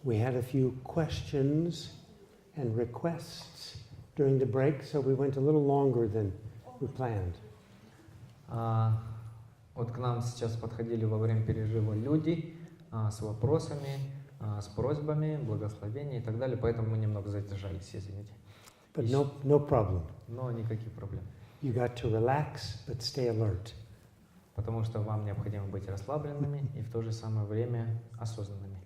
We had a few questions and requests during the break, so we went a little longer than we planned. Вот к нам сейчас подходили во время перерыва люди с вопросами, с просьбами, благословения и так далее, поэтому мы немного задержались, извините. But no problem. Но никаких проблем. You got to relax, but stay alert. Потому что вам необходимо быть расслабленными и в то же самое время осознанными.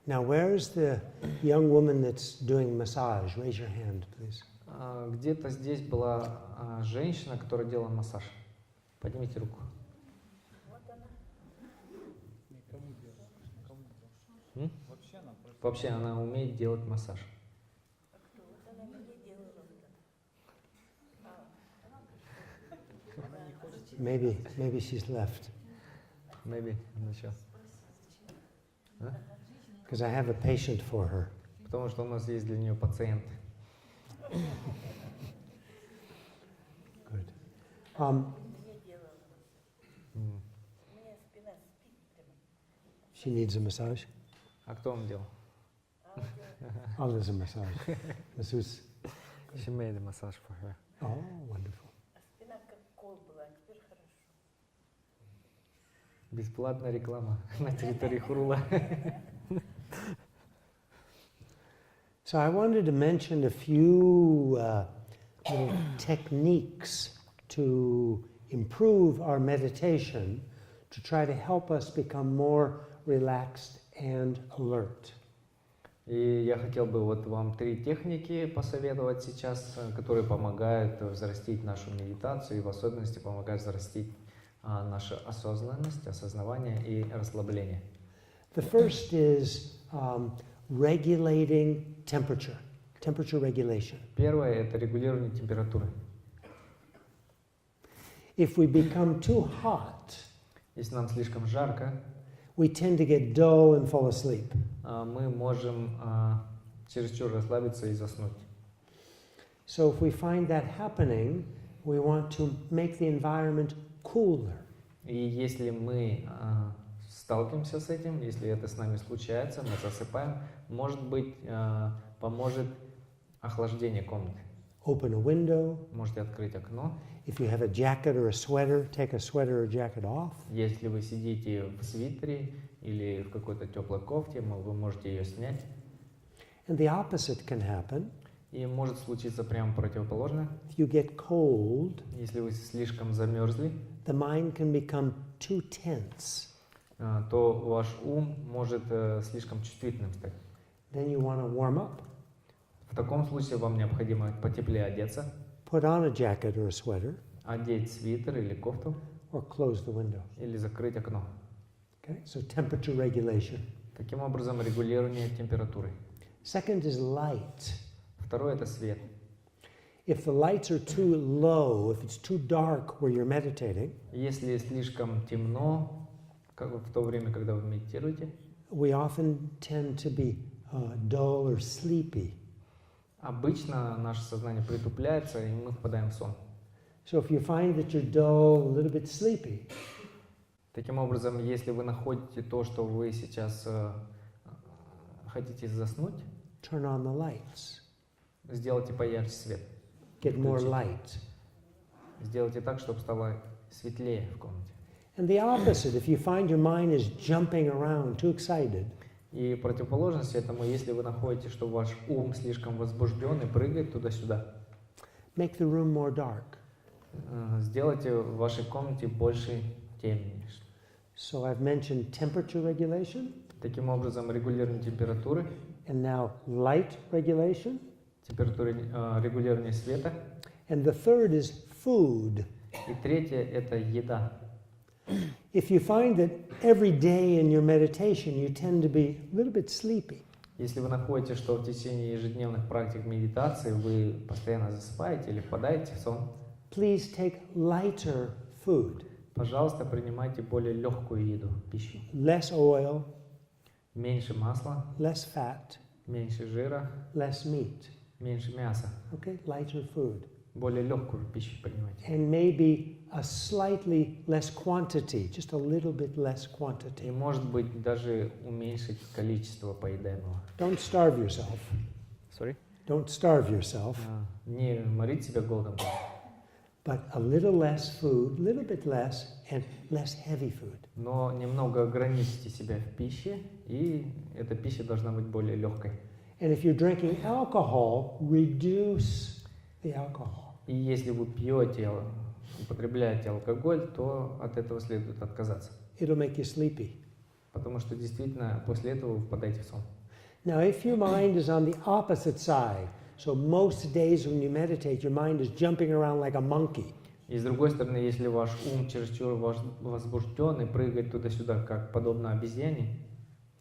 Now, where's the young woman that's doing massage? Raise your hand, please. Где-то здесь была женщина, которая делала массаж. Поднимите руку. Вообще она умеет делать массаж. Maybe she's left. Maybe, I'm not sure. Because I have a patient for her. Потому что у нас есть для нее пациент. Good. She needs a massage. А кто вам делал? Oh, there's a massage. Masseuse. She made a massage for her. Oh, wonderful. Бесплатная реклама на территории Хурула. So I wanted to mention a few little techniques to improve our meditation, to try to help us become more relaxed and alert. И я хотел бы вот вам 3 техники посоветовать сейчас, которые помогают взрастить нашу медитацию и в особенности помогают взрастить нашу осознанность, осознавание и расслабление. The first is regulating temperature regulation. Первое – это регулирование температуры. If we become too hot, если нам слишком жарко, we tend to get dull and fall asleep. Мы можем чересчур расслабиться и заснуть. So if we find that happening, we want to make the environment cooler. И если мы сталкиваемся с этим, если это с нами случается, мы засыпаем, может быть, поможет охлаждение комнаты. Open a window. Можете открыть окно. If you have a jacket or a sweater, take a sweater or jacket off. Если вы сидите в свитере или в какой-то теплой кофте, вы можете ее снять. And the opposite can happen. И может случиться прямо противоположное. If you get cold, если вы слишком замерзли, the mind can become too tense. То ваш ум может слишком чувствительным стать. Then you want to warm up. В таком случае вам необходимо потеплее одеться. Put on a jacket or a sweater. Одеть свитер или кофту. Or close the window. Или закрыть окно. Okay, so temperature regulation. Таким образом, регулирование температуры. Second is light. Второе – это свет. If the lights are too low, if it's too dark where you're meditating, если слишком темно, как в то время, когда вы медитируете, we often tend to be dull or sleepy. Обычно наше сознание притупляется, и мы впадаем в сон. So if you find that you're dull, a little bit sleepy, таким образом, если вы находите то, что вы сейчас хотите заснуть, turn on the lights. Сделайте поярче свет. Get more light. Сделайте так, чтобы стало светлее в комнате. And the opposite, if you find your mind is jumping around, too excited. И противоположность этому, если вы находите, что ваш ум слишком возбужден и прыгает туда-сюда, make the room more dark. Сделайте в вашей комнате больше темени. So I've mentioned temperature regulation. Таким образом, регулирование температуры. And now light regulation. Регулирование света. And the third is food. И третье – это еда. If you find that every day in your meditation you tend to be a little bit sleepy. Если вы находите, что в течение ежедневных практик медитации вы постоянно засыпаете или впадаете в сон, please take lighter food. Пожалуйста, принимайте более легкую еду, пищу. Less oil. Меньше масла. Less fat. Меньше жира. Less meat. Меньше мяса. Okay, lighter food. более легкую пищу принимать. And maybe a slightly less quantity, just a little bit less И quantity. может быть даже уменьшить количество поедаемого. Don't starve yourself. Sorry? Don't starve yourself, Не морить себя голодом, but a little less food, a little bit less, and less heavy food. но немного ограничьте себя в пище, и эта пища должна быть более легкой. And if you're drinking alcohol, reduce the alcohol. И если вы пьете, употребляете алкоголь, то от этого следует отказаться. It'll make you sleepy. Потому что действительно после этого вы впадаете в сон. Now, if your mind is on the opposite side, so most days when you meditate, your mind is jumping around like a monkey. И с другой стороны, если ваш ум чересчур возбужден и прыгает туда-сюда, как подобно обезьяне,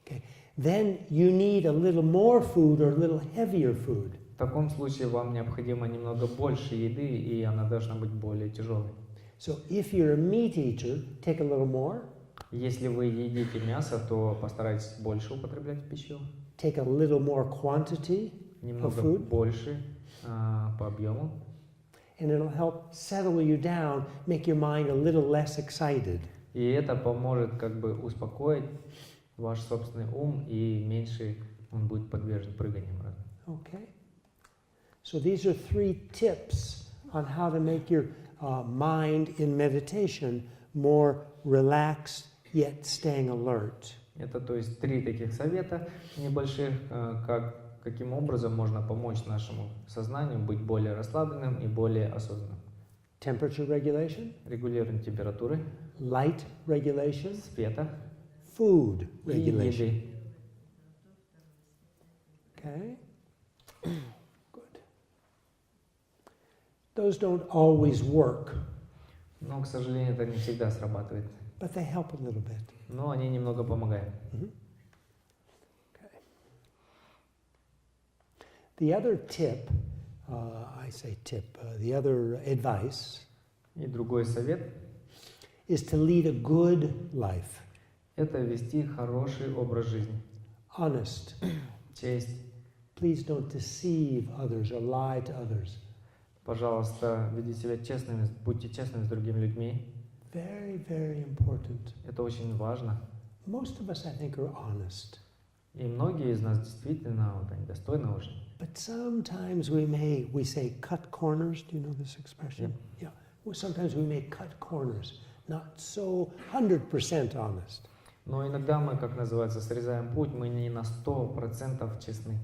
Okay. Then you need a little more food or a little heavier food. в таком случае вам необходимо немного больше еды, и она должна быть более тяжелой. So if you're a meat eater, take a little more, Если вы едите мясо, то постарайтесь больше употреблять в пищу, take a little more quantity, немного food. больше по объему, and it'll help settle you down, make your mind a little less excited. и это поможет как бы успокоить ваш собственный ум, и меньше он будет подвержен прыганиям. Okay? So these are 3 tips on how to make your mind in meditation more relaxed, yet staying alert. Это, то есть, 3 таких совета небольших, каким образом можно помочь нашему сознанию быть более расслабленным и более осознанным. Temperature regulation, Регулируем температуры, light regulation, света food и regulation. еды. Okay? Good. Those don't always work, Но, к сожалению, это не всегда срабатывает. but they help a little bit. Но они немного помогают. Okay. The other tip, I say tip, the other advice И другой совет is to lead a good life, – это вести хороший образ жизни. honest. Честь. Please don't deceive others or lie to others. Пожалуйста, ведите себя честными, будьте честными с другими людьми. Very, very important. Это очень важно. Most of us, I think, are honest. И многие из нас действительно вот, они достойны уже. But sometimes we say cut corners. Do you know this expression? Yeah. Well, sometimes we may cut corners, not so 100% honest. Но иногда мы, как называется, срезаем путь, мы не на 100% честны.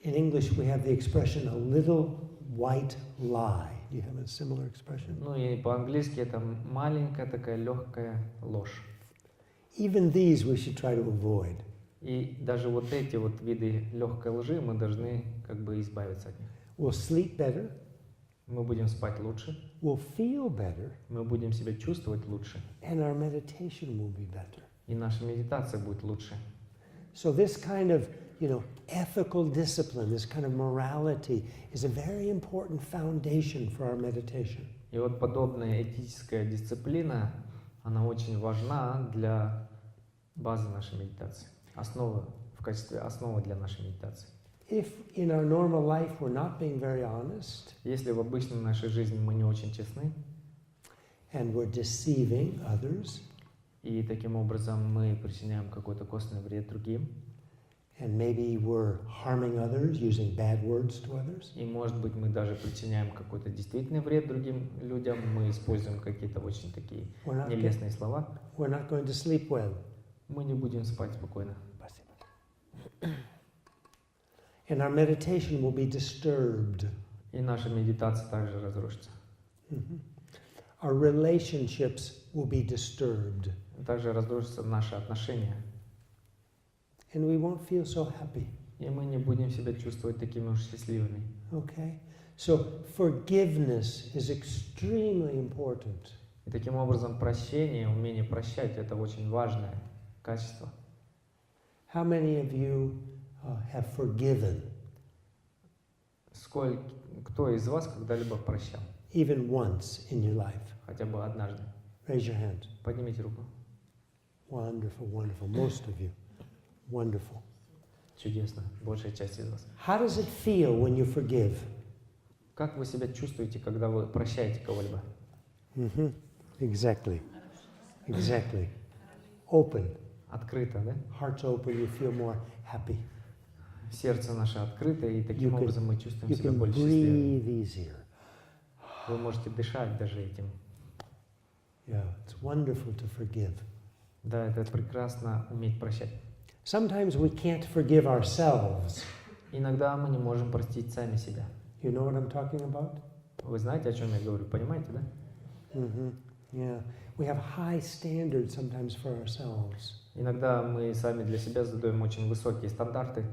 In English, we have the expression a little white lie. Do you have a similar expression? Ну и по-английски это маленькая такая легкая ложь. Even these we should try to avoid. И даже вот эти вот виды легкой лжи мы должны как бы избавиться от них. We'll sleep better. Мы будем спать лучше, We'll feel better. мы будем себя чувствовать лучше, And our meditation will be better. и наша медитация будет лучше. So this kind of, ethical discipline, this kind of morality is a very important foundation for our meditation. И вот подобная этическая дисциплина, она очень важна для базы нашей медитации, в качестве основы для нашей медитации. If in our normal life we're not being very honest Если в обычной нашей жизни мы не очень честны, and we're deceiving others, и таким образом мы причиняем какой-то косвенный вред другим, and maybe we're harming others using bad words to others, и, может быть, мы даже причиняем какой-то действительный вред другим людям, мы используем какие-то очень такие нелестные слова, we're not going to sleep well. мы не будем спать спокойно. And our meditation will be disturbed. И наша медитация также разрушится. Our relationships will be disturbed. Также разрушатся наши отношения. And we won't feel so happy. И мы не будем себя чувствовать такими уж счастливыми. Okay? So forgiveness is extremely important. И таким образом прощение, умение прощать – это очень важное качество. How many of you have forgiven? Кто из вас когда-либо прощал? Even once in your life? Хотя бы однажды. Raise your hand. Поднимите руку. Wonderful, wonderful. Most of you. Wonderful. Чудесно. Большая часть из вас. How does it feel when you forgive? Как вы себя чувствуете, когда вы прощаете кого-либо? Mm-hmm. Exactly. Exactly. Open. Открыто, да? Heart's open, you feel more happy. Сердце наше открыто, и таким You can- образом мы чувствуем You себя can больше счастливыми. breathe easier. Вы можете дышать даже этим. Yeah, it's wonderful to forgive. Да, это прекрасно уметь прощать. Sometimes we can't forgive ourselves. Иногда мы не можем простить сами себя. You know what I'm talking about? Вы знаете, о чем я говорю? Понимаете, да? Mm-hmm. Yeah. We have high standards sometimes for ourselves. Иногда мы сами для себя задаем очень высокие стандарты.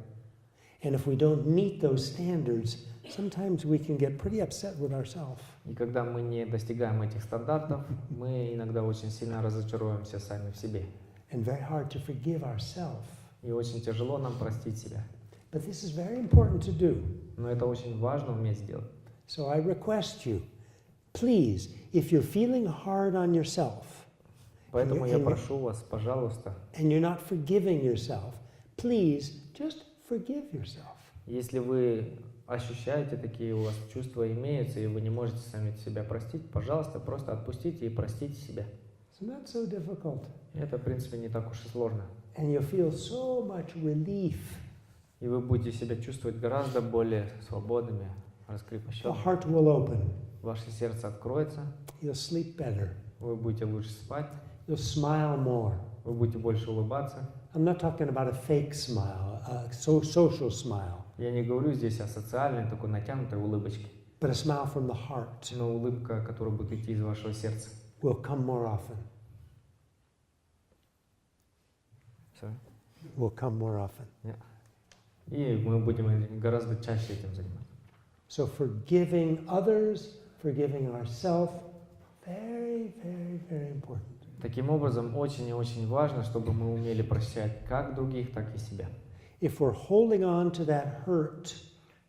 And if we don't meet those standards, sometimes we can get pretty upset with ourselves. И когда мы не достигаем этих стандартов, мы иногда очень сильно разочаруемся сами в себе. And very hard to forgive ourselves. И очень тяжело нам простить себя. But this is very important to do. Но это очень важно уметь сделать. So I request you, please, if you're feeling hard on yourself, Поэтому я прошу вас, пожалуйста, and you're not forgiving yourself, please just forgive yourself. если вы ощущаете такие у вас чувства имеются, и вы не можете сами себя простить, пожалуйста, просто отпустите и простите себя. It's not so difficult. Это, в принципе, не так уж и сложно. And you'll feel so much relief. И вы будете себя чувствовать гораздо более свободными, The раскрепощенными. heart will open. Ваше сердце откроется, You'll sleep better. вы будете лучше спать, You'll smile more. вы будете больше улыбаться. I'm not talking about a fake smile, a social smile, Я не говорю здесь о социальной, такой натянутой улыбочке, but a smile from the heart но улыбка, которая будет идти из вашего сердца. will come more often. Sorry? Will come more often. И мы будем гораздо чаще этим заниматься. So forgiving others, forgiving ourselves, very, very, very important. Таким образом, очень и очень важно, чтобы мы умели прощать как других, так и себя. If we're holding on to that hurt,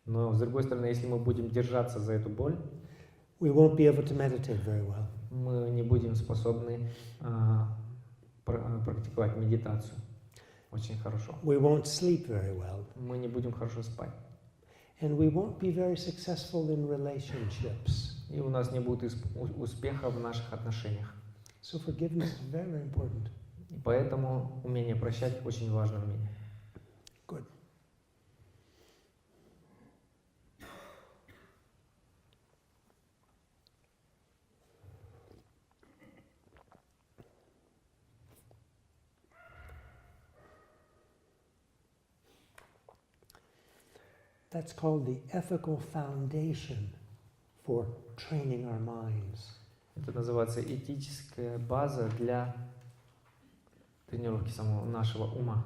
Но, с другой стороны, если мы будем держаться за эту боль, we won't be able to meditate very well. мы не будем способны практиковать медитацию очень хорошо. We won't sleep very well. Мы не будем хорошо спать. And we won't be very successful in relationships. И у нас не будет успеха в наших отношениях. So forgiveness is very, very important. И поэтому умение прощать очень важное умение. Good. That's called the ethical foundation for training our minds. Это называется этическая база для тренировки самого нашего ума.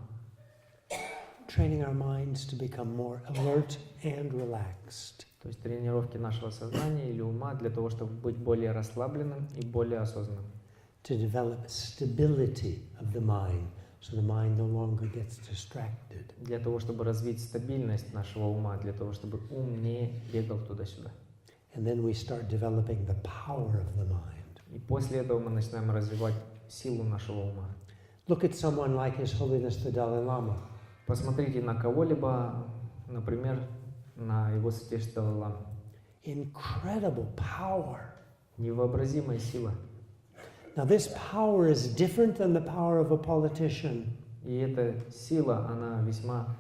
Training our minds to become more alert and relaxed. То есть тренировки нашего сознания или ума для того, чтобы быть более расслабленным и более осознанным. To develop stability of the mind, so the mind no longer gets distracted. Для того, чтобы развить стабильность нашего ума, для того, чтобы ум не бегал туда-сюда. And then we start developing the power of the mind. И после этого мы начинаем развивать силу нашего ума. Look at someone like His Holiness the Dalai Lama. Посмотрите на кого-либо, например, на его святейшество Далай Ламу. Incredible power. Невообразимая сила. Now this power is different than the power of a politician. И эта сила, она весьма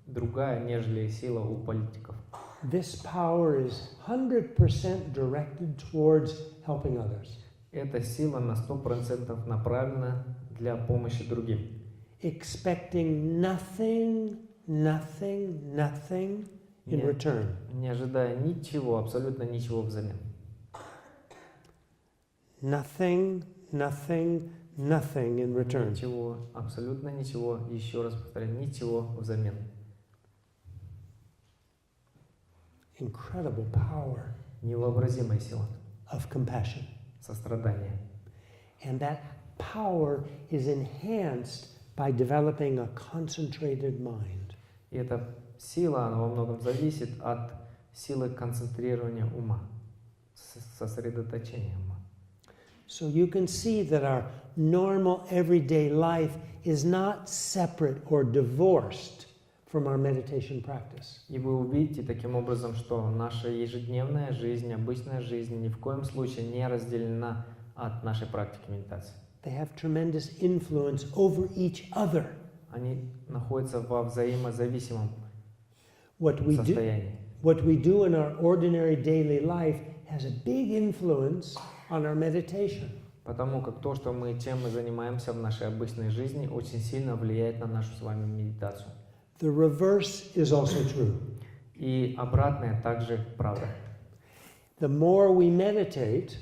другая, нежели сила у политиков. This power is 100% directed towards helping others. Эта сила на 100% направлена для помощи другим. Expecting nothing in return. Не ожидая ничего, абсолютно ничего взамен. Nothing in return. Ничего, абсолютно ничего, еще раз повторяю, ничего взамен. Incredible power Невообразимая сила, of compassion. сострадание. And that power is enhanced by developing a concentrated mind. И эта сила, она во многом зависит от силы концентрирования ума, сосредоточения ума. So you can see that our normal everyday life is not separate or divorced from our meditation practice. И вы увидите таким образом, что наша ежедневная жизнь, обычная жизнь ни в коем случае не разделена от нашей практики медитации. They have tremendous influence over each other. Они находятся во взаимозависимом What we состоянии. do in our ordinary daily life has a big influence on our meditation. Потому как то, чем мы занимаемся в нашей обычной жизни, очень сильно влияет на нашу с вами медитацию. The reverse is also true. И обратное также правда. The more we meditate,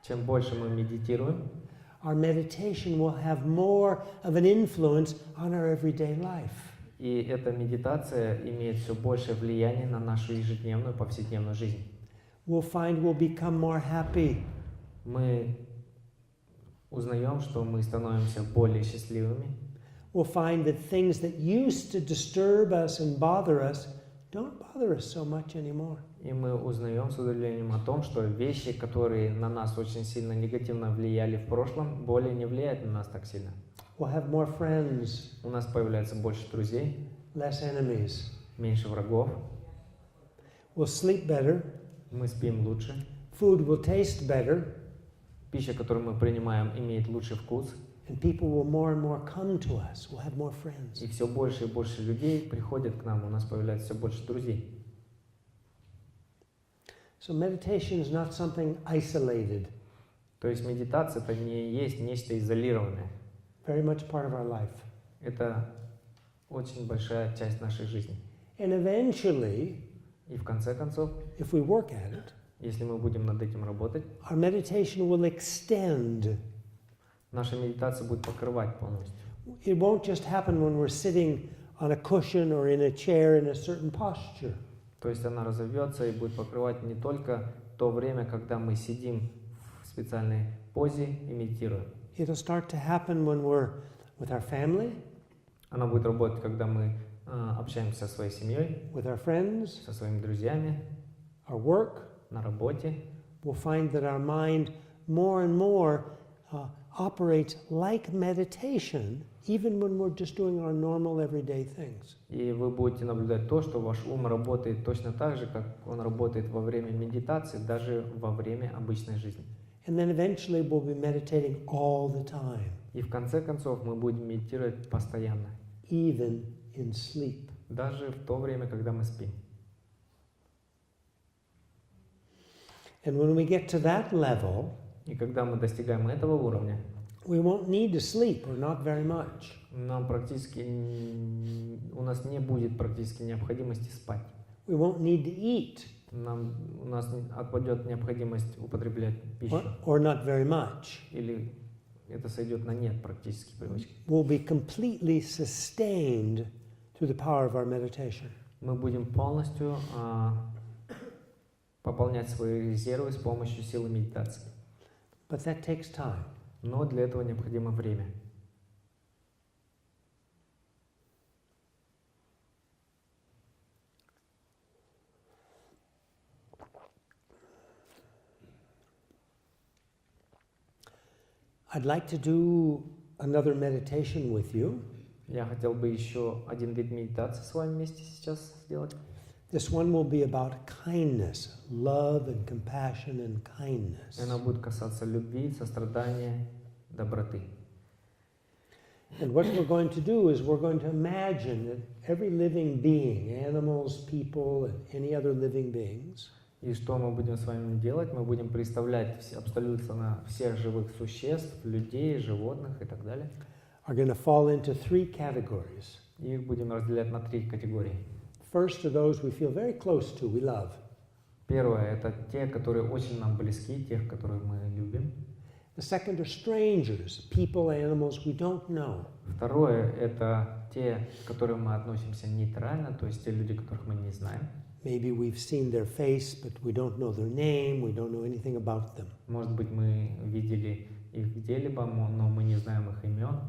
Чем больше мы медитируем, our meditation will have more of an influence on our everyday life. и эта медитация имеет все большее влияние на нашу ежедневную, повседневную жизнь. We'll find we'll become more happy. Мы узнаем, что мы становимся более счастливыми. We'll find that things that used to disturb us and bother us don't bother us so much anymore. И мы узнаем с удивлением о том, что вещи, которые на нас очень сильно негативно влияли в прошлом, более не влияют на нас так сильно. We'll have more friends, У нас появляется больше друзей, less enemies. меньше врагов, We'll sleep better. мы спим лучше, Food will taste better. пища, которую мы принимаем, имеет лучший вкус, And people will more and more come to us. We'll have more friends. и все больше и больше людей приходят к нам, у нас появляется все больше друзей. So meditation is not something isolated, То есть медитация это не есть нечто изолированное. very much part of our life. Это очень большая часть нашей жизни. And eventually, И в конце концов, if we work at it, если мы будем над этим работать, our meditation will extend. наша медитация будет покрывать полностью. It won't just happen when we're sitting on a cushion or in a chair in a certain posture. То есть она разовьется и будет покрывать не только то время, когда мы сидим в специальной позе и медитируем. It'll start to happen when we're with our family, Она будет работать, когда мы общаемся со своей семьей, with our friends, со своими друзьями, our work. на работе. We'll find that our mind more and more operates like meditation, even when we're just doing our normal everyday things. И вы будете наблюдать то, что ваш ум работает точно так же, как он работает во время медитации, даже во время обычной жизни. And then eventually we'll be meditating all the time, И в конце концов мы будем медитировать постоянно, even in sleep. даже в то время, когда мы спим. And when we get to that level, И когда мы достигаем этого уровня, we won't need to sleep, or not very much. у нас не будет практически необходимости спать. We won't need to eat, У нас отпадет необходимость употреблять пищу. or not very much. Или это сойдет на нет практически привычки. We'll be completely sustained through the power of our meditation. Мы будем полностью пополнять свои резервы с помощью силы медитации. But that takes time. Но для этого необходимо время. I'd like to do another meditation with you. Я хотел бы еще один вид медитации с вами вместе сейчас сделать. This one will be about kindness, love and compassion and kindness. И она будет касаться любви, сострадания, доброты. And what we're going to do is we're going to imagine that every living being, animals, people, and any other living beings, И что мы будем с вами делать? Мы будем представлять абсолютно всех живых существ, людей, животных и так далее. are going to fall into three categories. И их будем разделять на 3 категории. First are those we feel very close to, we love. Первое – это те, которые очень нам близки, тех, которых мы любим. The second are strangers, people, animals we don't know. Второе – это те, к которым мы относимся нейтрально, то есть те люди, которых мы не знаем. Maybe we've seen their face, but we don't know their name, we don't know anything about them. Может быть, мы видели их где-либо, но мы не знаем их имен.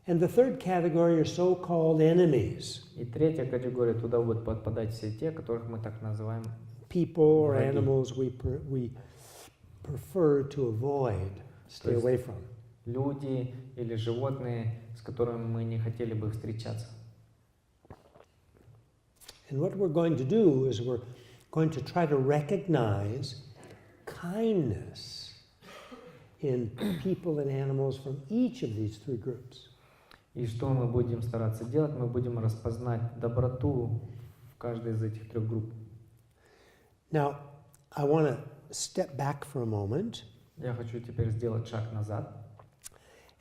And the third category are so-called enemies. И третья категория, туда будут подпадать все те, которых мы так называем People or враги. animals we prefer to avoid, stay есть- away from. Люди или животные, с которыми мы не хотели бы встречаться. And what we're going to do is we're going to try to recognize kindness in people and animals from each of these three groups. И что мы будем стараться делать? Мы будем распознать доброту в каждой из этих трех групп. Now, I want to step back for a moment Я хочу теперь сделать шаг назад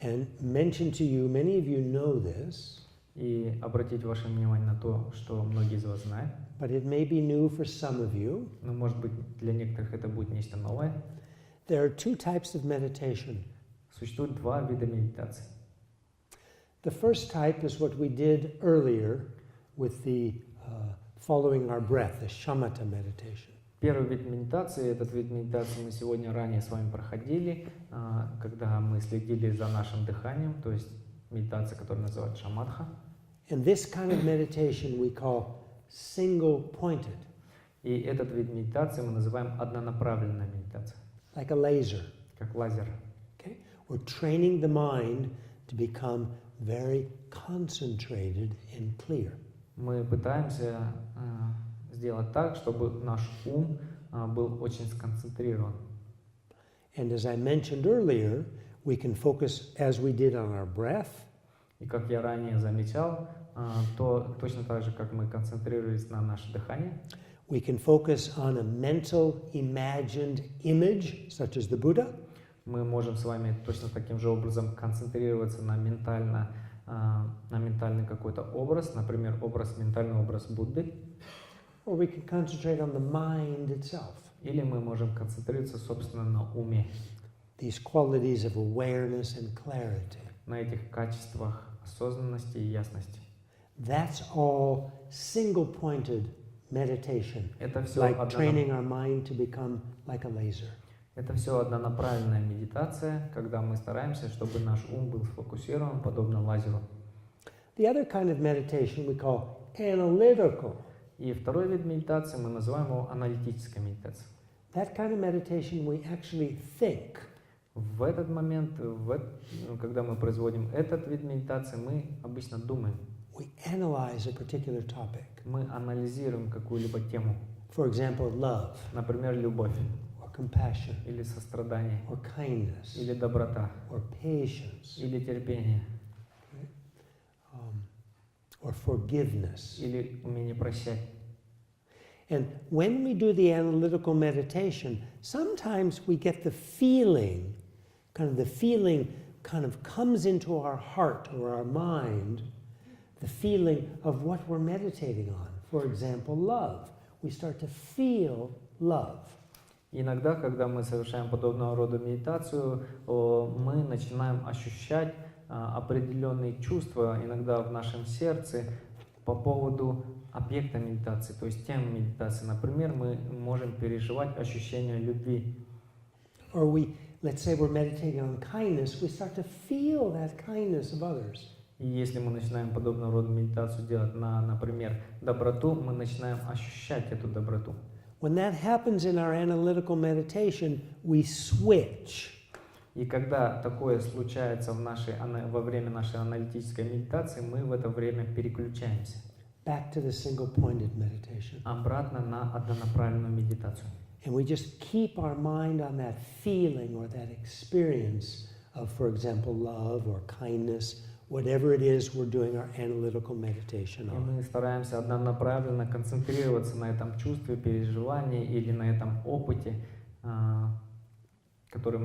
and mention to you, many of you know this, и обратить ваше внимание на то, что многие из вас знают, but it may be new for some of you. но может быть для некоторых это будет нечто новое. There are two types of meditation. Существует два вида медитации. The first type is what we did earlier with the following our breath, the shamatha meditation. Первый вид медитации, этот вид медитации мы сегодня ранее с вами проходили, когда мы следили за нашим дыханием, то есть медитация, которая называется шаматха. And this kind of meditation we call single-pointed, И этот вид медитации мы называем однонаправленная медитация, like a laser. как лазер. Okay? We're training the mind to become very concentrated and clear. Мы пытаемся сделать так, чтобы наш ум был очень сконцентрирован. And as I mentioned earlier, we can focus, as we did on our breath, И как я ранее замечал, то точно так же, как мы концентрировались на наше дыхание, we can focus on a mental imagined image, such as the Buddha, мы можем с вами точно таким же образом концентрироваться на ментальный какой-то образ, например, ментальный образ Будды, or we can concentrate on the mind itself, или мы можем концентрироваться, собственно, на уме, these qualities of awareness and clarity. на этих качествах осознанности и ясности. That's all single-pointed meditation, Это все, like training our mind to become like a laser. это все однонаправленная медитация, когда мы стараемся, чтобы наш ум был сфокусирован, подобно лазеру. The other kind of meditation we call analytical. И второй вид медитации мы называем его аналитической медитацией. That kind of meditation we actually think. В этот момент, когда мы производим этот вид медитации, мы обычно думаем. We analyze a particular topic. Мы анализируем какую-либо тему. For example, love, Например, любовь, or compassion, или сострадание, or kindness, или доброта, or patience, или терпение, or forgiveness. или умение прощать. And when we do the analytical meditation, sometimes we get the feeling kind of comes into our heart or our mind, the feeling of what we're meditating on. For example, love. We start to feel love. Иногда, когда мы совершаем подобного рода медитацию, мы начинаем ощущать определенные чувства, иногда в нашем сердце, по поводу объекта медитации, то есть темы медитации. Например, мы можем переживать ощущение любви. Or let's say we're meditating on kindness, we start to feel that kindness of others. И если мы начинаем подобного рода медитацию делать на, например, доброту, мы начинаем ощущать эту доброту. When that happens in our analytical meditation, we switch. И когда такое случается во время нашей аналитической медитации, мы в это время переключаемся Back to the single-pointed meditation. обратно на однонаправленную медитацию. And we just keep our mind on that feeling or that experience of, for example, love or kindness, whatever it is we're doing our analytical meditation И on. мы стараемся однонаправленно концентрироваться на этом чувстве, переживании или на этом опыте, который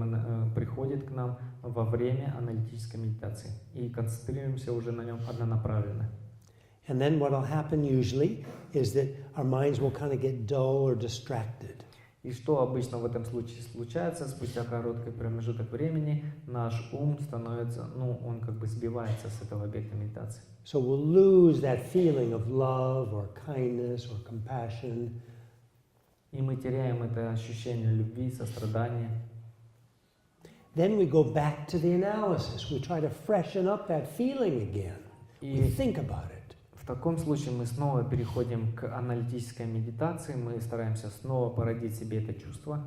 приходит к нам во время аналитической медитации. И концентрируемся уже на нем однонаправленно. And then what will happen usually is that our minds will kind of get dull or distracted. И что обычно в этом случае случается? Спустя короткий промежуток времени наш ум становится, он как бы сбивается с этого объекта медитации. So we'll lose that feeling of love or kindness or compassion. И мы теряем это ощущение любви, сострадания. Then we go back to the analysis. We try to freshen up that feeling again. We think about it. В таком случае мы снова переходим к аналитической медитации, мы стараемся снова породить себе это чувство.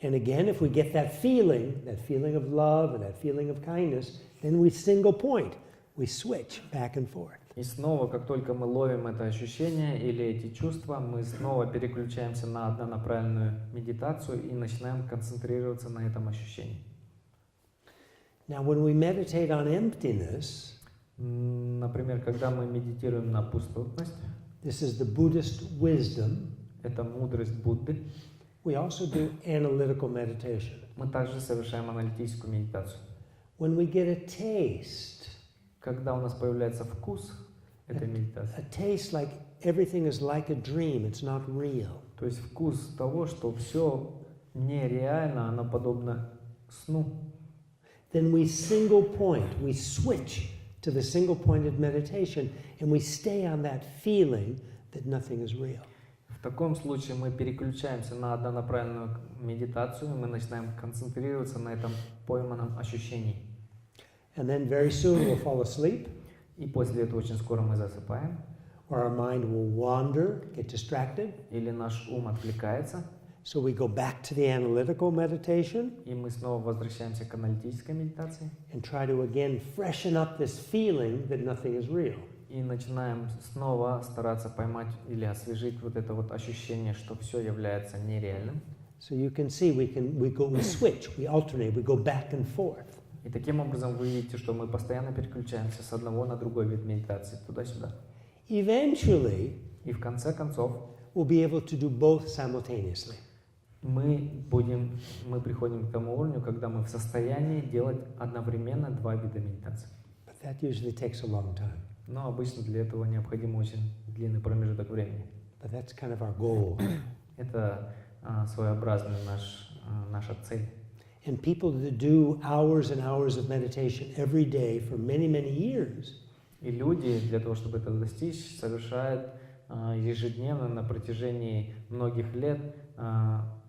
And again, if we get that feeling of love and that feeling of kindness, then we single point. We switch back and forth. И снова, как только мы ловим это ощущение или эти чувства, мы снова переключаемся на однонаправленную медитацию и начинаем концентрироваться на этом ощущении. Now, when we meditate on emptiness, Например, когда мы медитируем на пустотность, this is the Buddhist wisdom, это мудрость Будды, we also do analytical meditation. мы также совершаем аналитическую медитацию. When we get a taste, Когда у нас появляется вкус этой медитации, a taste like everything is like a dream, it's not real. то есть вкус того, что все нереально, оно подобно сну, Then we single point, we switch to the single-pointed meditation, and we stay on that feeling that nothing is real. в таком случае мы переключаемся на однонаправленную медитацию, и мы начинаем концентрироваться на этом пойманном ощущении. And then very soon we'll fall asleep, И после этого очень скоро мы засыпаем, or our mind will wander, get distracted. или наш ум отвлекается, So we go back to the analytical meditation и мы снова возвращаемся к аналитической медитации, and try to again freshen up this feeling that nothing is real. и начинаем снова стараться поймать или освежить вот это вот ощущение, что все является нереальным. So you can see we switch, we alternate, we go back and forth. И таким образом вы видите, что мы постоянно переключаемся с одного на другой вид медитации, туда-сюда. Eventually, И в конце концов we'll be able to do both simultaneously. мы приходим к тому уровню, когда мы в состоянии делать одновременно два вида медитации. But that usually takes a long time. Но обычно для этого необходим очень длинный промежуток времени. But that's kind of our goal. Это своеобразная наша цель. And people that do hours and hours of meditation every day for many, many years, И люди для того, чтобы это достичь, совершают ежедневно на протяжении многих лет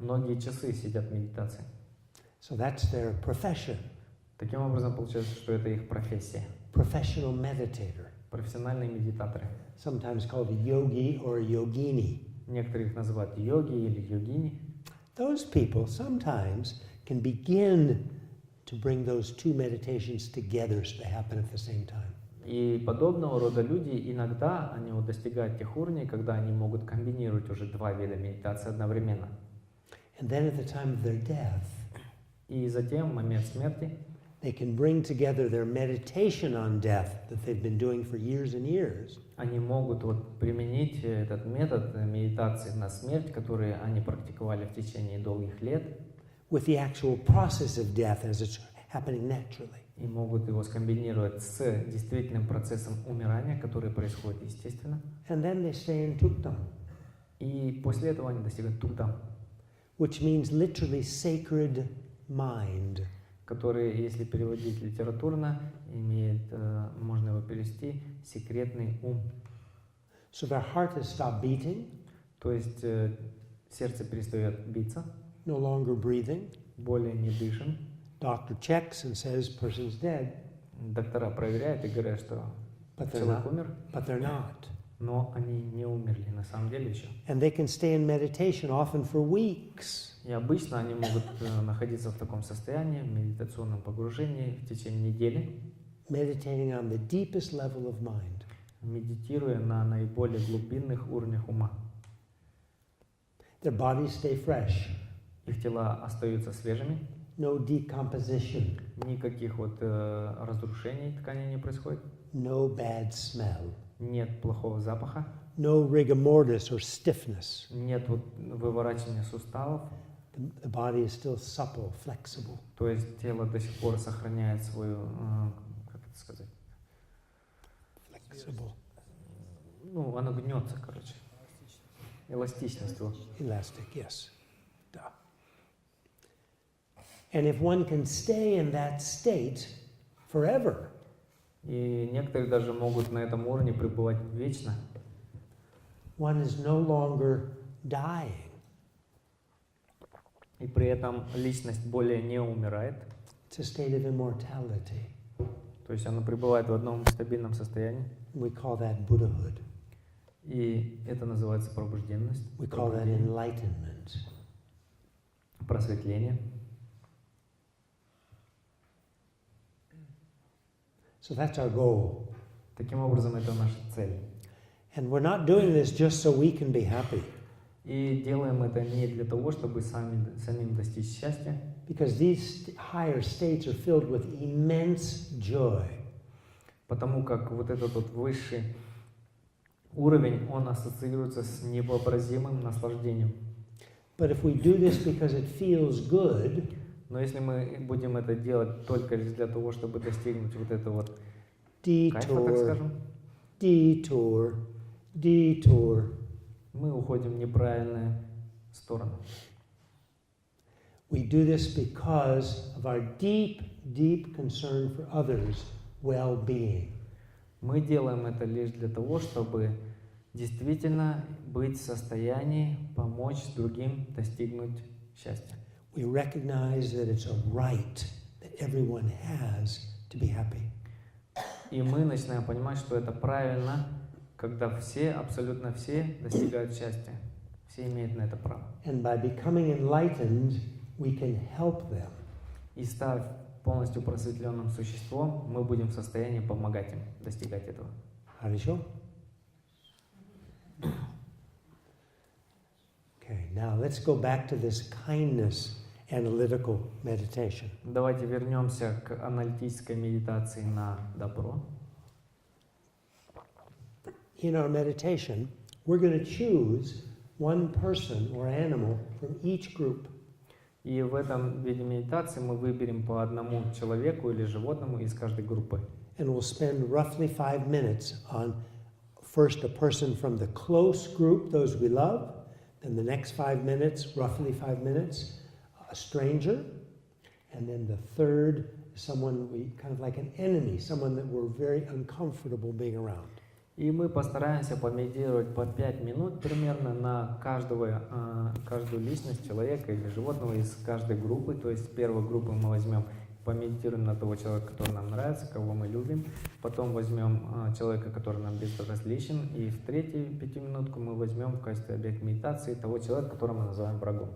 многие часы сидят в медитации. so that's their profession, Таким образом, получается, что это их профессия. professional meditator, Профессиональные медитаторы. sometimes called a yogi or a yogini. Некоторые их называют йоги или йогини. Those people sometimes can begin to bring those two meditations together so they happen at the same time. И подобного рода люди иногда они вот достигают тех уровней, когда они могут комбинировать уже два вида медитации одновременно. And then at the time of their death, И затем, в момент смерти, they can bring together their meditation on death that they've been doing for years and years они могут вот применить этот метод медитации на смерть, который они практиковали в течение долгих лет, with the actual process of death as it's happening naturally. и могут его скомбинировать с действительным процессом умирания, который происходит естественно. And then they stay in tuktam, И после этого они достигают туктам, which means literally sacred mind. который, если переводить литературно, имеет, можно его перевести, секретный ум. So their heart has stopped beating, То есть сердце перестает биться, no longer breathing. более не дышим. Doctor checks and says person's dead, Доктора проверяют и говорят, что but they're человек not. умер, But they're not. но они не умерли на самом деле еще. And they can stay in meditation often for weeks. И обычно они могут находиться в таком состоянии, в медитационном погружении в течение недели, Meditating on the deepest level of mind. медитируя на наиболее глубинных уровнях ума. Their bodies stay fresh, Их тела остаются свежими, no decomposition, никаких вот разрушений тканей не происходит, no bad smell, нет плохого запаха, no rigor mortis or stiffness. нет вот выворачивания суставов, The body is still supple, flexible. то есть тело до сих пор сохраняет свою, как это сказать, Flexible. ну, оно гнется, короче, эластичность его. Elastic, yes. Duh. And if one can stay in that state forever, И некоторые даже могут на этом уровне пребывать вечно, one is no longer dying. и при этом личность более не умирает, It's a state of immortality. то есть она пребывает в одном стабильном состоянии, We call that Buddhahood. и это называется пробужденность, We call that enlightenment. просветление. So that's our goal. Таким образом, это наша цель. And we're not doing this just so we can be happy, И делаем это не для того, чтобы самим достичь счастья, because these higher states are filled with immense joy. потому как вот этот вот высший уровень, он ассоциируется с невообразимым наслаждением. But if we do this because it feels good, Но если мы будем это делать только лишь для того, чтобы достигнуть вот этого вот кайфа, так detour, скажем, detour, detour, мы уходим в неправильную сторону. we do this because of our deep, deep concern for others' well-being. Мы делаем это лишь для того, чтобы действительно быть в состоянии помочь другим достигнуть счастья. We recognize that it's a right that everyone has to be happy. И мы начинаем понимать, что это правильно, когда все, абсолютно все достигают счастья. Все имеют на это право. And by becoming enlightened, we can help them. И став полностью просветленным существом, мы будем в состоянии помогать им достигать этого. Хорошо? Okay, now let's go back to this kindness analytical meditation. Давайте вернемся к аналитической медитации на добро. In our meditation, we're going to choose one person or animal from each group. И в этом виде медитации мы выберем по одному человеку или животному из каждой группы. And we'll spend roughly 5 minutes on first a person from the close group, those we love, then the next 5 minutes, roughly 5 minutes, a stranger, and then the third, someone we kind of like an enemy, someone that we're very uncomfortable being around. И мы постараемся помедитировать по 5 минут примерно на каждую личность человека или животного из каждой группы. То есть в первой группе мы возьмем, помедитируем на того человека, который нам нравится, кого мы любим. Потом возьмем человека, который нам безразличен. И в третью 5-минутку мы возьмем в качестве объекта медитации того человека, которого мы называем врагом.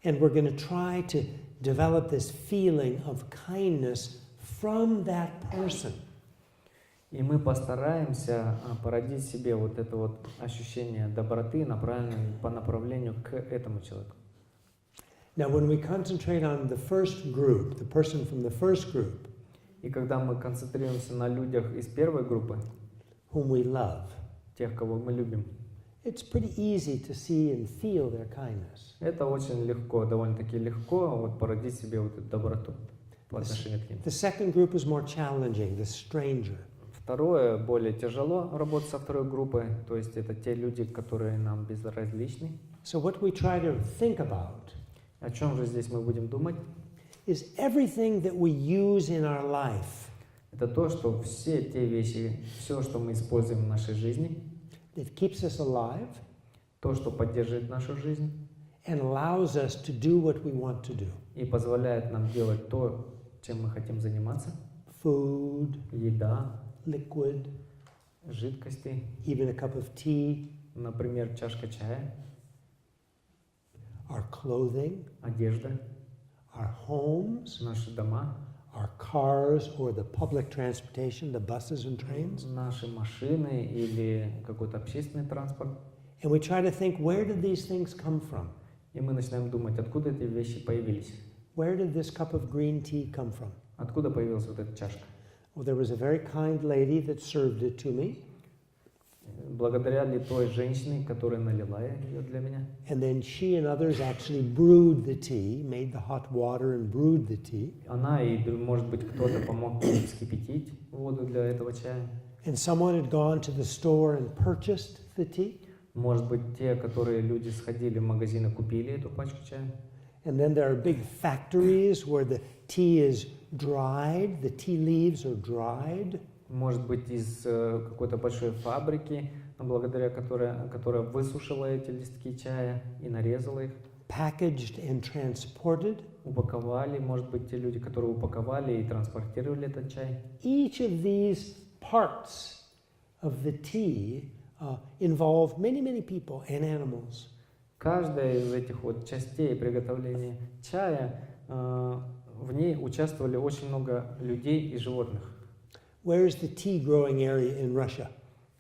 And we're going to try to develop this feeling of kindness from that person. И мы постараемся породить себе вот это вот ощущение доброты, направленное по направлению к этому человеку. Now, when we concentrate on the first group, the person from the first group, И когда мы концентрируемся на людях из первой группы, whom we love, тех, кого мы любим, it's pretty easy to see and feel their kindness. это очень легко, довольно-таки легко вот породить себе вот эту доброту по отношению к ним. The second group is more challenging, the stranger. Второе, более тяжело работать со второй группой, то есть это те люди, которые нам безразличны. So what we try to think about О чем же здесь мы будем думать? is everything that we use in our life Это то, что все те вещи, все, что мы используем в нашей жизни, that keeps us alive то, что поддерживает нашу жизнь and allows us to do what we want to do. и позволяет нам делать то, чем мы хотим заниматься. Food, Еда, liquid, жидкости, even a cup of tea, например, чашка чая, our clothing, одежда, our homes, наши дома, our cars or the public transportation, the buses and trains. наши машины или какой-то общественный транспорт. And we try to think, where did these things come from? И мы начинаем думать, откуда эти вещи появились, Where did this cup of green tea come from? откуда появилась вот эта чашка. Well, there was a very kind lady that served it to me. Благодаря ли той женщине, которая налила ее для меня. And then she and others actually brewed the tea, made the hot water and brewed the tea. Она и, может быть, кто-то помог ей вскипятить воду для этого чая. And someone had gone to the store and purchased the tea. Может быть, те, которые люди сходили в магазин и купили эту пачку чая. And then there are big factories where the tea is dried, the tea leaves are dried. Может быть, из какой-то большой фабрики, благодаря которая высушила эти листки чая и нарезала их. Packaged and transported. Упаковали, может быть, те люди, которые упаковали и транспортировали этот чай. Each of these parts of the tea involve many, many people and animals. Каждая из этих вот частей приготовления чая, в ней участвовали очень много людей и животных. Where is the tea growing area in Russia?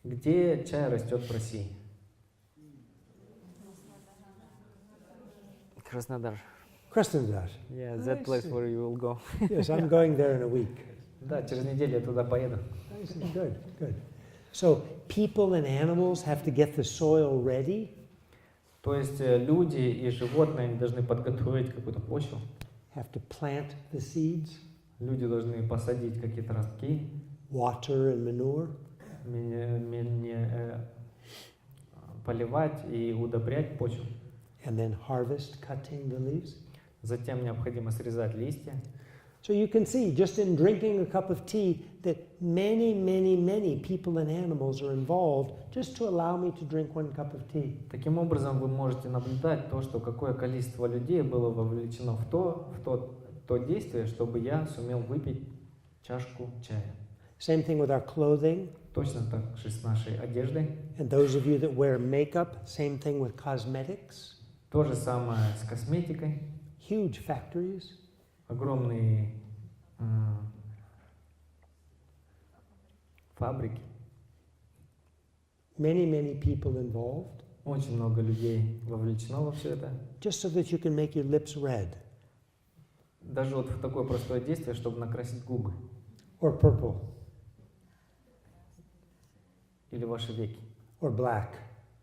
Где чай растет в России? Краснодар. Krasnodar. Yeah, I that place see. where you will go. Yes, I'm going there in a week. Да, через неделю я туда поеду. I see. Good, good. So people and animals have to get the soil ready. То есть люди и животные они должны подготовить какую-то почву. Have to plant the seeds, Люди должны посадить какие-то ростки, water and manure, поливать и удобрять почву. and then harvest, cutting the leaves. Затем необходимо срезать листья. So you can see, just in drinking a cup of tea, that many, many, many people and animals are involved just to allow me to drink one cup of tea. Таким образом, вы можете наблюдать то, что какое количество людей было вовлечено в то действие, чтобы я сумел выпить чашку чая. Same thing with our clothing. Точно так же с нашей одеждой. And those of you that wear makeup, same thing with cosmetics. То же самое с косметикой. Huge factories. Огромные фабрики. Many, many people involved. Очень много людей вовлечено во все это. Just so that you can make your lips red. Даже вот в такое простое действие, чтобы накрасить губы. Or purple. Или ваши веки. Or black.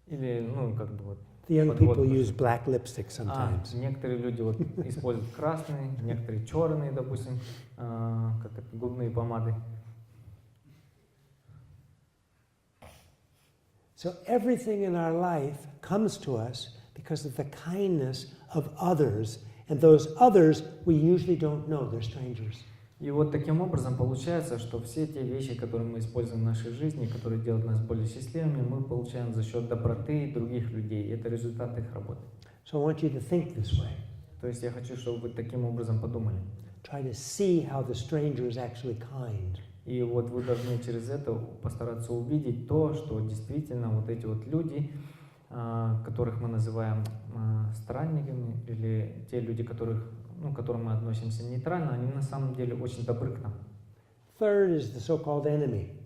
Или, ну, как бы вот. The young Подводку. people use black lipstick sometimes. Некоторые люди вот используют красные, некоторые черные, допустим, как это, губные помады. So everything in our life comes to us because of the kindness of others, and those others we usually don't know, they're strangers. И вот таким образом получается, что все те вещи, которые мы используем в нашей жизни, которые делают нас более счастливыми, мы получаем за счет доброты других людей. Это результат их работы. So I want you to think this way. То есть я хочу, чтобы вы таким образом подумали. Try to see how the stranger is actually kind. И вот вы должны через это постараться увидеть то, что действительно вот эти вот люди, которых мы называем странниками, или те люди, к которым мы относимся нейтрально, они на самом деле очень добры к нам. Third is the so-called enemy.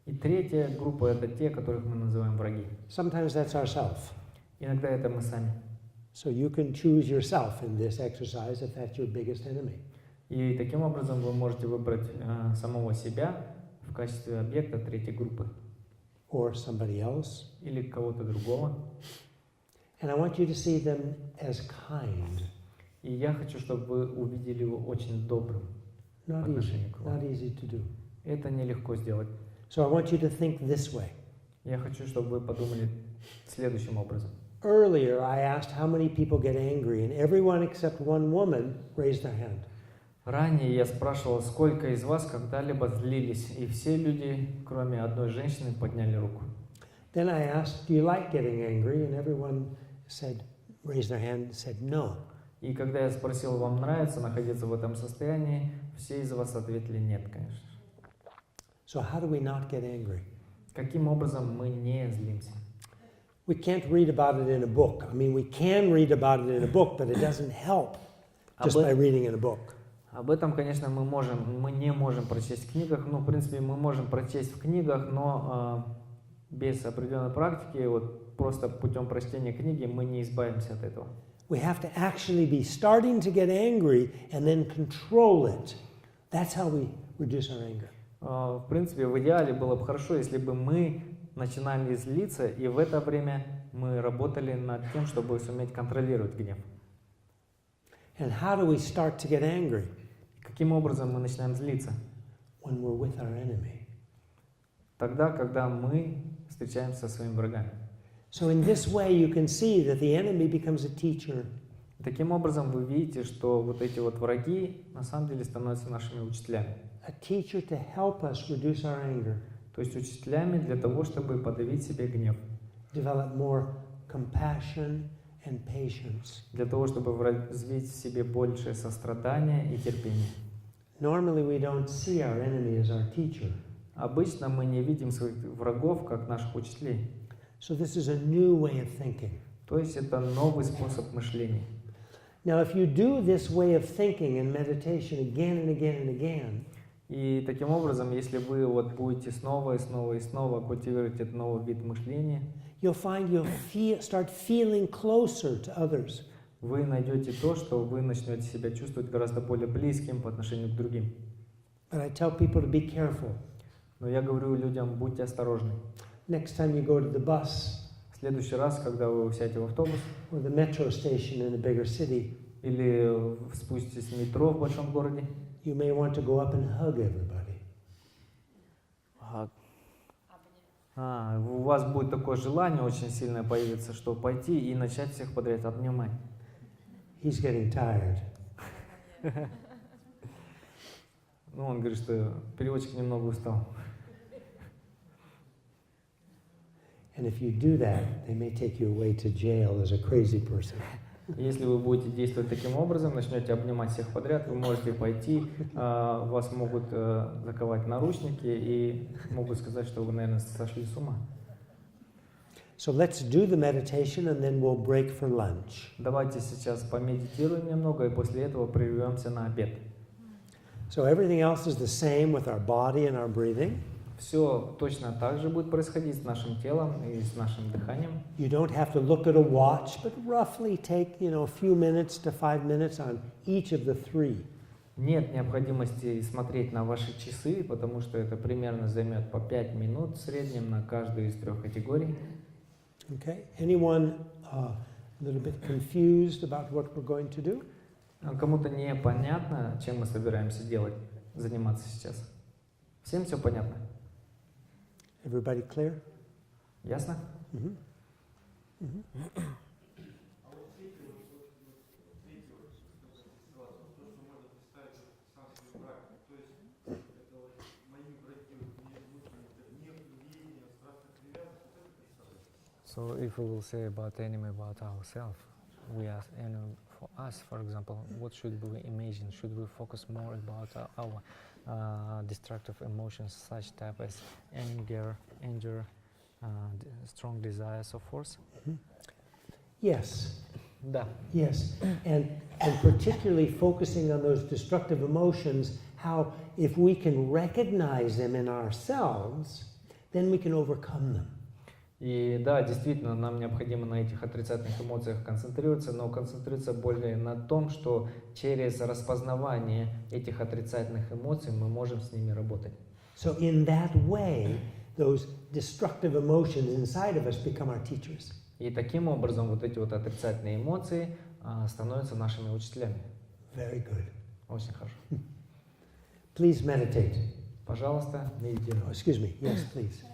И третья группа — это те, которых мы называем враги. Sometimes that's ourself. Иногда это мы сами. So you can choose yourself in this exercise if that's your biggest enemy. И таким образом вы можете выбрать самого себя в качестве объекта третьей группы. Or somebody else. Или кого-то другого. And I want you to see them as kind. И я хочу, чтобы вы увидели его очень добрым по отношению к вам. Not easy to do. Это нелегко сделать. So I want you to think this way. Я хочу, чтобы вы подумали следующим образом. Earlier I asked how many people get angry, and everyone except one woman raised their hand. Ранее я спрашивал, сколько из вас когда-либо злились, и все люди, кроме одной женщины, подняли руку. Then I asked, do you like getting angry? And everyone raised their hand and said no. И когда я спросил, вам нравится находиться в этом состоянии, все из вас ответили нет, конечно. So how do we not get angry? Каким образом мы не злимся? We can't read about it in a book. I mean, we can read about it in a book, but it doesn't help just by reading in a book. Об этом, конечно, мы не можем прочесть в книгах. Ну, в принципе, мы можем прочесть в книгах, но без определенной практики, вот просто путем прочтения книги мы не избавимся от этого. We have to actually be starting to get angry and then control it. That's how we reduce our anger. В принципе, в идеале было бы хорошо, если бы мы начинали злиться, и в это время мы работали над тем, чтобы суметь контролировать гнев. And how do we start to get angry? Каким образом мы начинаем злиться? When we're with our enemy. Тогда, когда мы встречаемся со своими врагами. So in this way you can see that the enemy becomes a teacher. Таким образом, вы видите, что вот эти вот враги на самом деле становятся нашими учителями. A teacher to help us reduce our anger. То есть учителями для того, чтобы подавить себе гнев. Develop more compassion and patience. Для того, чтобы развить в себе больше сострадания и терпения. Normally we don't see our enemy as our teacher. Обычно мы не видим своих врагов как наших учителей. So this is a new way of thinking. То есть это новый способ мышления. Now if you do this way of thinking in meditation again and again and again, И таким образом, если вы вот будете снова и снова и снова культивировать этот новый вид мышления, you'll find start feeling closer to others. вы найдете то, что вы начнете себя чувствовать гораздо более близким по отношению к другим. But I tell people to be careful. Но я говорю людям, будьте осторожны. Next time you go to the bus, В следующий раз, когда вы сядете в автобус or the metro station in a bigger city, или спуститесь в метро в большом городе, you may want to go up and hug everybody. У вас будет такое желание очень сильное появится, что пойти и начать всех подряд обнимать. He's getting tired. Ну, он говорит, что переводчик немного устал. And if you do that, they may take you away to jail as a crazy person. Если вы будете действовать таким образом, начнете обнимать всех подряд, вы можете пойти, вас могут заковать в наручники и могут сказать, что вы, наверное, сошли с ума. So let's do the meditation and then we'll break for lunch. Давайте сейчас помедитируем немного и после этого прервемся на обед. So everything else is the same with our body and our breathing. Все точно так же будет происходить с нашим телом и с нашим дыханием. You don't have to look at a watch, but roughly take, a few minutes to 5 minutes on each of the three. Нет необходимости смотреть на ваши часы, потому что это примерно займет по 5 минут в среднем на каждую из 3 категорий. Okay. Anyone a little bit confused about what we're going to do? Кому-то непонятно, чем мы собираемся делать, заниматься сейчас? Всем все понятно? Everybody clear? Ясно? Mm-hmm. So if we will say about enemy about ourselves, we ask, and for us, for example, what should we imagine? Should we focus more about our destructive emotions, such type as anger, strong desires, of course? Mm-hmm. Yes. Да. Yes, and particularly focusing on those destructive emotions, how if we can recognize them in ourselves, then we can overcome them. И да, действительно, нам необходимо на этих отрицательных эмоциях концентрироваться, но концентрироваться более на том, что через распознавание этих отрицательных эмоций мы можем с ними работать. So in that way, those destructive emotions inside of us become our teachers. И таким образом вот эти вот отрицательные эмоции становятся нашими учителями. Very good. Очень хорошо. Please meditate. Пожалуйста, медитируйте. Oh, excuse me. Yes, please.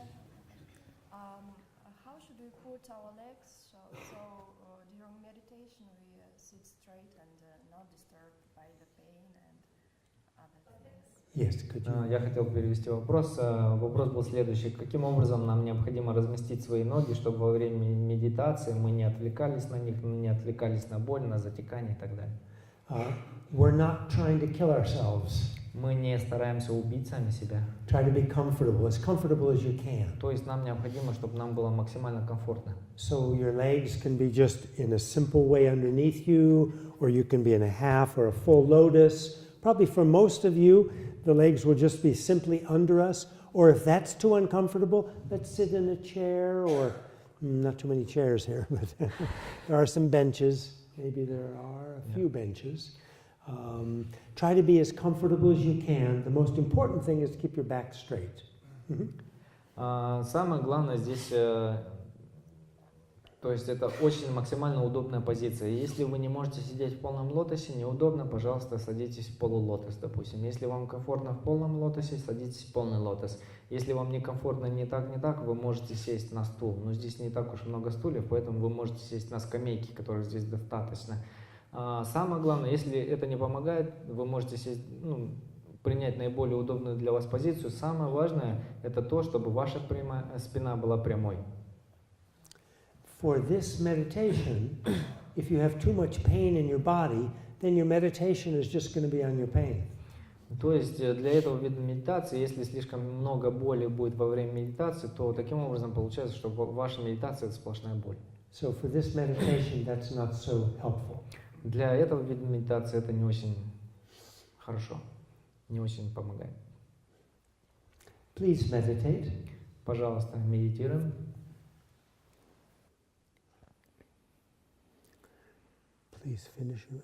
How should we put our legs so during meditation we sit straight and not disturbed by the pain and other things? Yes, could you? Я хотел перевести вопрос. Вопрос был следующий. Каким образом нам необходимо разместить свои ноги, чтобы во время медитации мы не отвлекались на них, не отвлекались на боль, на затекание и так далее? We're not trying to kill ourselves. Мы не стараемся убить сами себя. Try to be comfortable as you can. То есть нам необходимо, чтобы нам было максимально комфортно. So your legs can be just in a simple way underneath you, or you can be in a half or a full lotus. Probably for most of you, the legs will just be simply under us, or if that's too uncomfortable, let's sit in a chair, or not too many chairs here, but there are some benches. Maybe there are a few benches. Try to be as comfortable as you can. The most important thing is to keep your back straight. Самое главное здесь, то есть это очень максимально удобная позиция. Если вы не можете сидеть в полном лотосе, неудобно, пожалуйста, садитесь в полулотос, допустим. Если вам комфортно в полном лотосе, садитесь в полный лотос. Если вам некомфортно не так, вы можете сесть на стул. Но здесь не так уж много стульев, поэтому вы можете сесть на скамейки, которых здесь достаточно. Самое главное, если это не помогает, вы можете сесть, принять наиболее удобную для вас позицию. Самое важное – это то, чтобы ваша спина была прямой. For this meditation, if you have too much pain in your body, then your meditation is just going to be on your pain. То есть для этого вида медитации, если слишком много боли будет во время медитации, то таким образом получается, что ваша медитация – это сплошная боль. So for this meditation, that's not so helpful. Для этого вида медитации это не очень хорошо, не очень помогает. Please meditate. Пожалуйста, медитируем. Please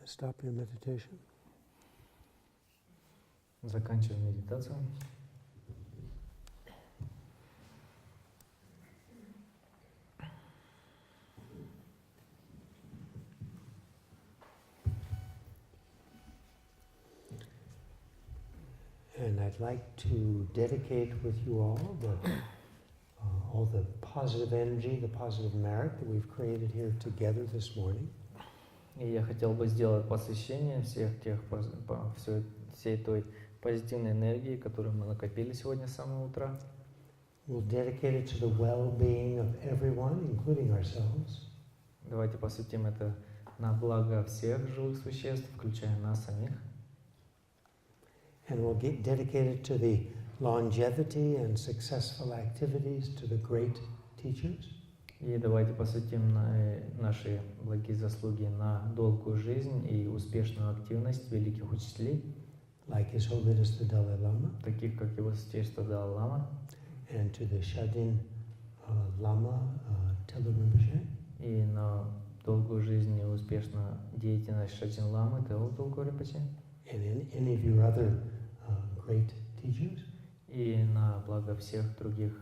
stop your meditation. Заканчиваем медитацию. And I'd like to dedicate with you all the positive energy, the positive merit that we've created here together this morning. И я хотел бы сделать посвящение всей той позитивной энергии, которую мы накопили сегодня с самого утра. We'll dedicate it to the well-being of everyone, including ourselves. Давайте посвятим это на благо всех живых существ, включая нас самих. And we'll dedicate it to the longevity and successful activities to the great teachers. И давайте посвятим наши благие заслуги на долгую жизнь и успешную активность великих учителей, Like His Holiness the Dalai Lama, таких как Его Святейшество Далай-лама, and to the Shadin Lama Tela Rinpoche, и на долгую жизнь и успешную деятельность Шаджин-ламы Тела Долгого Ринпоче, and any of your other great teachers. и на благо всех других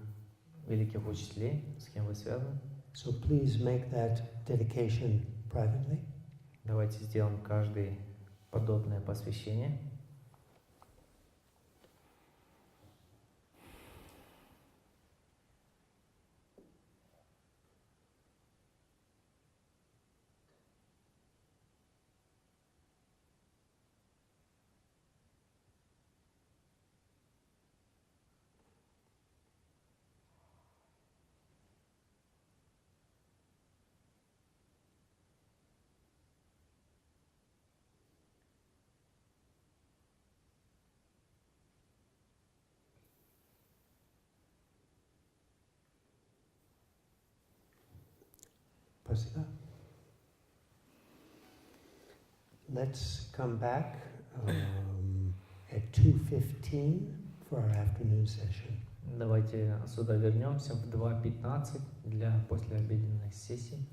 великих учителей, с кем вы связаны. So please make that dedication privately. Давайте сделаем каждый подобное посвящение. Spasiba. Let's come back at 2:15 for our afternoon session. Давайте сюда вернемся в 2:15 для послеобеденной сессии.